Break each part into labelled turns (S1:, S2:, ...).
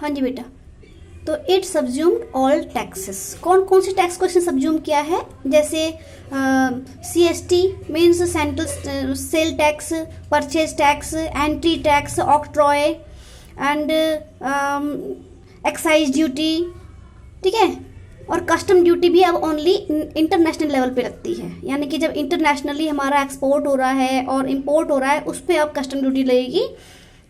S1: हाँ जी बेटा, तो इट सब्ज्यूम्ड ऑल टैक्सेस। कौन कौन से टैक्स को इसने सब्ज्यूम किया है? जैसे CST means central sale tax, purchase tax, entry tax, octroi and excise duty, ठीक है। और कस्टम ड्यूटी भी अब ओनली इंटरनेशनल लेवल पे लगती है, यानी कि जब इंटरनेशनली हमारा एक्सपोर्ट हो रहा है और इंपोर्ट हो रहा है उस पर अब कस्टम ड्यूटी लगेगी,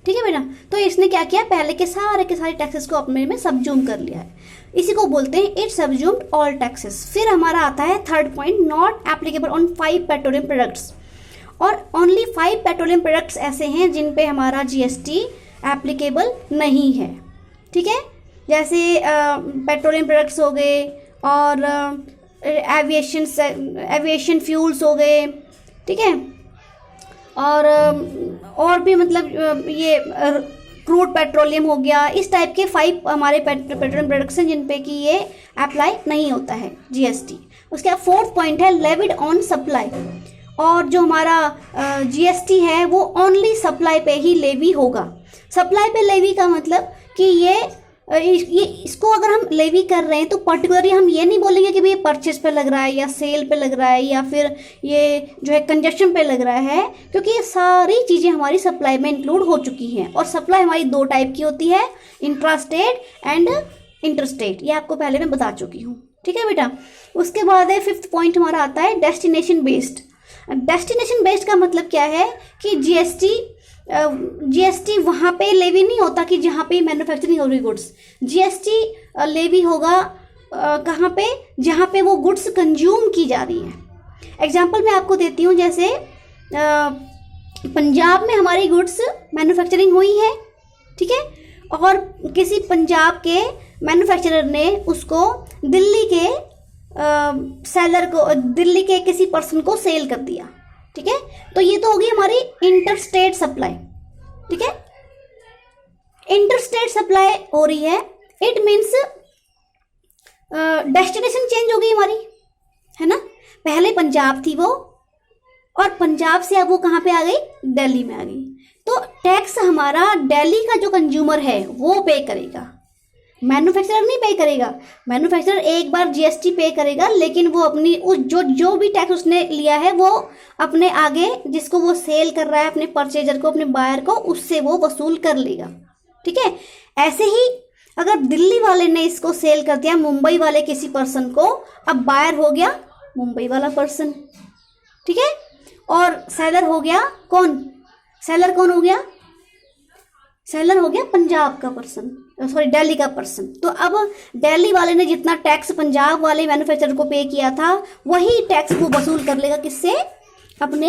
S1: ठीक है बेटा। तो इसने क्या किया, पहले के सारे टैक्सेस को अपने में सब्ज्यूम कर लिया है, इसी को बोलते हैं इट सब्ज्यूम्ड ऑल टैक्सेस। फिर हमारा आता है third point, not applicable on 5 petroleum products. और ओनली 5 पेट्रोलियम प्रोडक्ट्स ऐसे हैं जिन पे हमारा GST एप्लीकेबल नहीं है, ठीक है। जैसे पेट्रोलियम प्रोडक्ट्स हो गए और एविएशन फ्यूल्स हो गए, ठीक है। और भी मतलब ये क्रूड पेट्रोलियम हो गया, इस टाइप के 5 हमारे पेट्रोलियम प्रोडक्ट्स हैं जिन पे कि ये अप्लाई नहीं होता है GST। उसके बाद फोर्थ पॉइंट है लेविड ऑन सप्लाई। और जो हमारा GST है वो ओनली सप्लाई पे ही लेवी होगा। सप्लाई पे लेवी का मतलब कि ये इसको अगर हम लेवी कर रहे हैं तो पर्टिकुलरली हम ये नहीं बोलेंगे कि भाई ये परचेज पे लग रहा है या सेल पे लग रहा है या फिर ये जो है कंजप्शन पे लग रहा है, क्योंकि ये सारी चीज़ें हमारी सप्लाई में इंक्लूड हो चुकी हैं। और सप्लाई हमारी 2 टाइप की होती है, इंट्रास्टेट एंड इंटरस्टेट, ये आपको पहले मैं बता चुकी हूँ, ठीक है बेटा। उसके बाद है 5th पॉइंट हमारा आता है डेस्टिनेशन बेस्ड। डेस्टिनेशन बेस्ड का मतलब क्या है कि GST वहाँ पे लेवी नहीं होता कि जहाँ पे मैन्युफैक्चरिंग हो रही गुड्स। GST लेवी होगा कहाँ पे, जहाँ पे वो गुड्स कंज्यूम की जा रही है। एग्जांपल मैं आपको देती हूँ, जैसे पंजाब में हमारी गुड्स मैन्युफैक्चरिंग हुई है, ठीक है, और किसी पंजाब के मैन्युफैक्चरर ने उसको दिल्ली के सेलर को, दिल्ली के किसी पर्सन को सेल कर दिया, ठीक है। तो ये तो होगी हमारी इंटरस्टेट सप्लाई, ठीक है। इंटरस्टेट सप्लाई हो रही है, इट मीन्स डेस्टिनेशन चेंज हो गई हमारी, है ना। पहले पंजाब थी वो, और पंजाब से अब वो कहाँ पे आ गई, दिल्ली में आ गई। तो टैक्स हमारा दिल्ली का जो कंज्यूमर है वो पे करेगा, मैन्युफैक्चरर नहीं पे करेगा। मैन्युफैक्चरर एक बार GST पे करेगा, लेकिन वो अपनी उस जो भी टैक्स उसने लिया है वो अपने आगे जिसको वो सेल कर रहा है, अपने परचेजर को, अपने बायर को, उससे वो वसूल कर लेगा, ठीक है। ऐसे ही अगर दिल्ली वाले ने इसको सेल कर दिया मुंबई वाले किसी पर्सन को, अब बायर हो गया मुंबई वाला पर्सन, ठीक है। और सेलर हो गया कौन, सेलर कौन हो गया, सेलर हो गया पंजाब का पर्सन, सॉरी दिल्ली का पर्सन। तो अब दिल्ली वाले ने जितना टैक्स पंजाब वाले मैन्युफैक्चरर को पे किया था वही टैक्स वो वसूल कर लेगा, किससे, अपने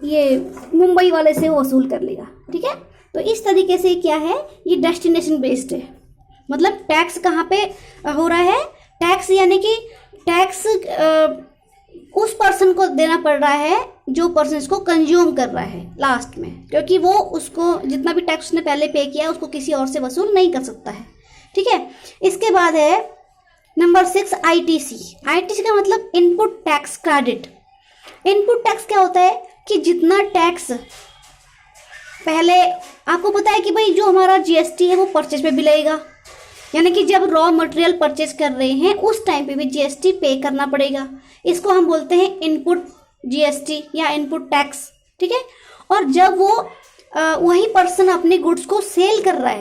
S1: ये मुंबई वाले से वो वसूल कर लेगा, ठीक है। तो इस तरीके से क्या है, ये डेस्टिनेशन बेस्ड है। मतलब टैक्स कहाँ पे हो रहा है, टैक्स यानी कि टैक्स उस पर्सन को देना पड़ रहा है जो पर्सन इसको कंज्यूम कर रहा है लास्ट में, क्योंकि वो उसको जितना भी टैक्स उसने पहले पे किया उसको किसी और से वसूल नहीं कर सकता है, ठीक है। इसके बाद है नंबर 6 ITC। ITC का मतलब input tax credit. Input tax क्या होता है कि जितना टैक्स पहले आपको पता है कि भाई जो हमारा GST है वो परचेज पे भी लगेगा, यानी कि जब रॉ मटेरियल परचेज कर रहे हैं उस टाइम पे भी GST पे करना पड़ेगा। इसको हम बोलते हैं इनपुट GST या इनपुट टैक्स, ठीक है। और जब वो वही पर्सन अपने गुड्स को सेल कर रहा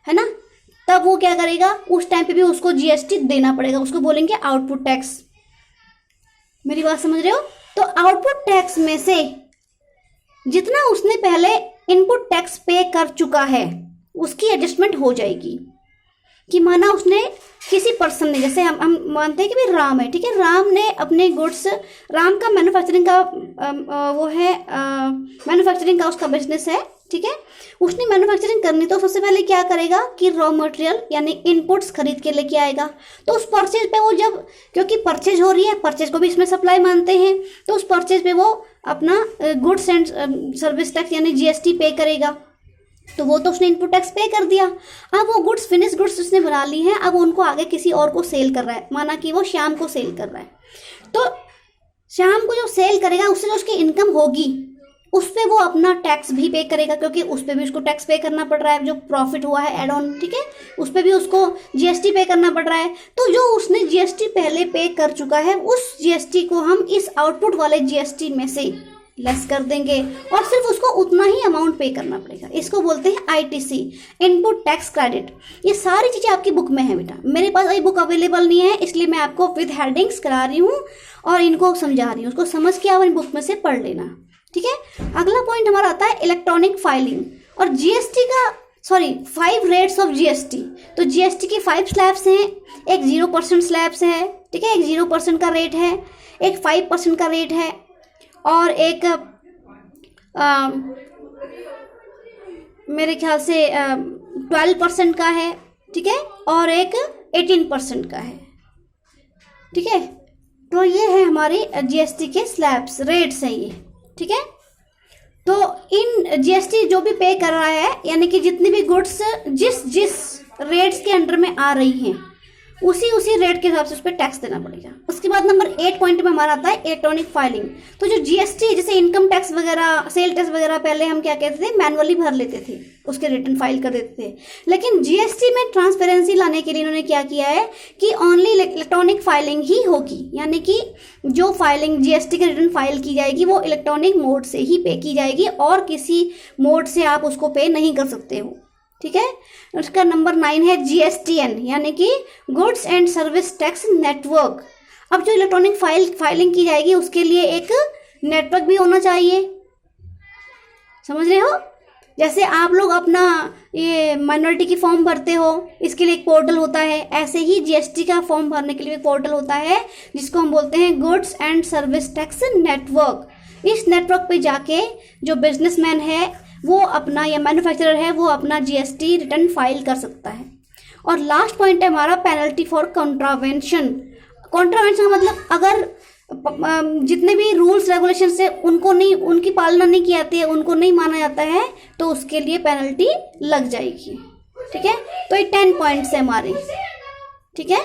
S1: है ना, तब वो क्या करेगा, उस टाइम पे भी उसको GST देना पड़ेगा, उसको बोलेंगे आउटपुट टैक्स। मेरी बात समझ रहे हो? तो आउटपुट टैक्स में से जितना उसने पहले इनपुट टैक्स पे कर चुका है उसकी एडजस्टमेंट हो जाएगी। कि माना उसने किसी पर्सन ने, जैसे हम मानते हैं कि भाई राम है, ठीक है, राम ने अपने गुड्स, राम का मैन्युफैक्चरिंग का वो है, मैन्युफैक्चरिंग का उसका बिजनेस है, ठीक है। उसने मैन्युफैक्चरिंग करनी तो सबसे पहले क्या करेगा कि रॉ मटेरियल यानी इनपुट्स खरीद के लेके आएगा। तो उस परचेज पे वो जब, क्योंकि परचेज हो रही है, परचेज को भी इसमें सप्लाई मानते हैं, तो उस परचेज पे वो अपना गुड्स एंड सर्विस टैक्स यानी GST पे करेगा। तो वो तो उसने इनपुट टैक्स पे कर दिया। अब वो गुड्स, फिनिश गुड्स उसने बना ली हैं, अब उनको आगे किसी और को सेल कर रहा है। माना कि वो श्याम को सेल कर रहा है, तो श्याम को जो सेल करेगा उससे जो उसकी इनकम होगी उस पर वो अपना टैक्स भी पे करेगा, क्योंकि उस पर भी उसको टैक्स पे करना पड़ रहा है, जो प्रॉफिट हुआ है एड ऑन, ठीक है, उस पर भी उसको जीएसटी पे करना पड़ रहा है। तो जो उसने जीएसटी पहले पे कर चुका है, उस जीएसटी को हम इस आउटपुट वाले जीएसटी में से लेस कर देंगे और सिर्फ उसको उतना ही अमाउंट पे करना पड़ेगा। इसको बोलते हैं आईटीसी, इनपुट टैक्स क्रेडिट। ये सारी चीज़ें आपकी बुक में है बेटा, मेरे पास अभी बुक अवेलेबल नहीं है, इसलिए मैं आपको विद हेडिंग्स करा रही हूँ और इनको समझा रही हूँ। उसको समझ के आप इन बुक में से पढ़ लेना, ठीक है। अगला पॉइंट हमारा आता है इलेक्ट्रॉनिक फाइलिंग और जीएसटी का 5 रेट्स ऑफ जीएसटी। तो जीएसटी की 5 स्लैब्स हैं, एक 0% स्लैब्स है, ठीक है, एक 0% का रेट है, एक 5% का रेट है और एक मेरे ख्याल से 12% का है, ठीक है, और एक 18% का है, ठीक है। तो ये है हमारी जीएसटी के स्लैब्स, रेट्स हैं ये, ठीक है। तो इन जीएसटी जो भी पे कर रहा है, यानी कि जितनी भी गुड्स जिस रेट्स के अंडर में आ रही हैं, उसी रेट के हिसाब से उस पर टैक्स देना पड़ेगा। उसके बाद नंबर 8 पॉइंट में हमारा आता है इलेक्ट्रॉनिक फाइलिंग। तो जो जीएसटी, जैसे इनकम टैक्स वगैरह, सेल टैक्स वगैरह, पहले हम क्या कहते थे, मैनुअली भर लेते थे, उसके रिटर्न फाइल कर देते थे। लेकिन जीएसटी में ट्रांसपेरेंसी लाने के लिए इन्होंने क्या किया है कि ओनली इलेक्ट्रॉनिक फाइलिंग ही होगी, यानी कि जो फाइलिंग जीएसटी के रिटर्न फाइल की जाएगी वो इलेक्ट्रॉनिक मोड से ही पे की जाएगी और किसी मोड से आप उसको पे नहीं कर सकते हो, ठीक है। उसका नंबर 9 है जीएसटीएन, यानी कि goods and service tax network. अब जो इलेक्ट्रॉनिक फाइलिंग की जाएगी उसके लिए एक नेटवर्क भी होना चाहिए, समझ रहे हो। जैसे आप लोग अपना ये माइनॉरिटी की फॉर्म भरते हो, इसके लिए एक पोर्टल होता है, ऐसे ही जीएसटी का फॉर्म भरने के लिए एक पोर्टल होता है जिसको हम बोलते हैं goods and service tax network. इस नेटवर्क पे जाके जो बिजनेसमैन है वो अपना, या मैन्युफैक्चरर है वो अपना जीएसटी रिटर्न फाइल कर सकता है। और लास्ट पॉइंट है हमारा पेनल्टी फॉर कॉन्ट्रावेंशन। कॉन्ट्रावेंशन का मतलब अगर जितने भी रूल्स रेगुलेशन है उनकी पालना नहीं की जाती है, उनको नहीं माना जाता है, तो उसके लिए पेनल्टी लग जाएगी, ठीक है। तो ये 10 पॉइंट्स है हमारे, ठीक है।